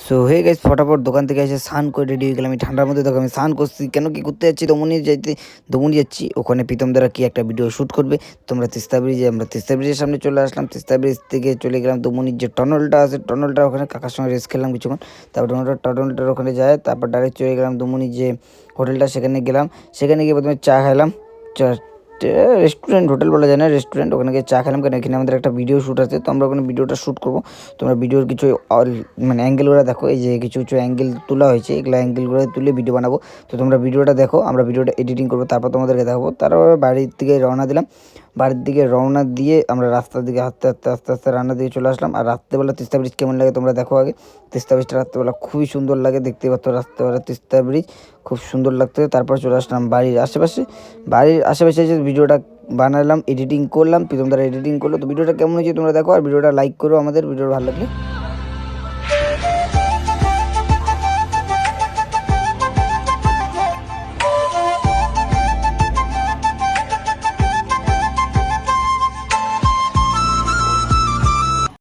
So hey guys, ফটাফট দোকান থেকে এসে স্নান করে রেডি হয়ে গেলাম। আমি ঠান্ডার মধ্যে দেখো আমি স্নান করছি, কেন কি করতে যাচ্ছি, দমনি যাচ্ছি। ওখানে প্রীতম দ্বারা কি একটা ভিডিও শ্যুট করবে। তোমরা তিস্তা ব্রিজে, আমরা তিস্তা ব্রিজের সামনে চলে আসলাম। তিস্তা ব্রিজ থেকে চলে গেলাম দমনির যে টনলটা আছে, টনলটা ওখানে কাকার সঙ্গে রেস্ট খেলাম কিছুক্ষণ। তারপর টনলটার ওখানে যায়, তারপর ডাইরেক্ট চলে গেলাম দমনির যে হোটেলটা, সেখানে গেলাম। সেখানে গিয়ে প্রথমে চা খাইলাম। চা রেস্টুরেন্ট, হোটেল বলা যায় না, রেস্টুরেন্ট। ওখানে গিয়ে চা খেলাম, কারণ এখানে আমাদের একটা ভিডিও শ্যুট আছে, তো আমরা ওখানে ভিডিওটা শ্যুট করবো। তোমরা ভিডিওর কিছু মানে অ্যাঙ্গেলগুলো দেখো, এই যে কিছু কিছু অ্যাঙ্গেল তোলা হয়েছে, এগুলো অ্যাঙ্গেলগুলো তুলে ভিডিও বানাবো। তো তোমরা ভিডিওটা দেখো, আমরা ভিডিওটা এডিটিং করবো, তারপর তোমাদেরকে দেখাবো। তারপর বাড়ির দিকে রওনা দিলাম। বাড়ির দিকে রওনা দিয়ে আমরা রাস্তার দিকে আস্তে আস্তে রান্নার দিকে চলে আসলাম। আর রাত্রেবেলা তিস্তা ব্রিজ কেমন লাগে তোমরা দেখো আগে। তিস্তা ব্রিজটা রাত্রেবেলা খুবই সুন্দর লাগে, দেখতে পাচ্ছ রাত্রেবেলা তিস্তা ব্রিজ খুব সুন্দর লাগতো। তারপর চলে আসলাম বাড়ির আশেপাশে যে ভিডিওটা বানালাম, এডিটিং করলাম, প্রীতম দ্বারা এডিটিং করলো। তো ভিডিওটা কেমন হয়েছে তোমরা দেখো, আর ভিডিওটা লাইক করো আমাদের, ভিডিওটা ভালো লাগলে।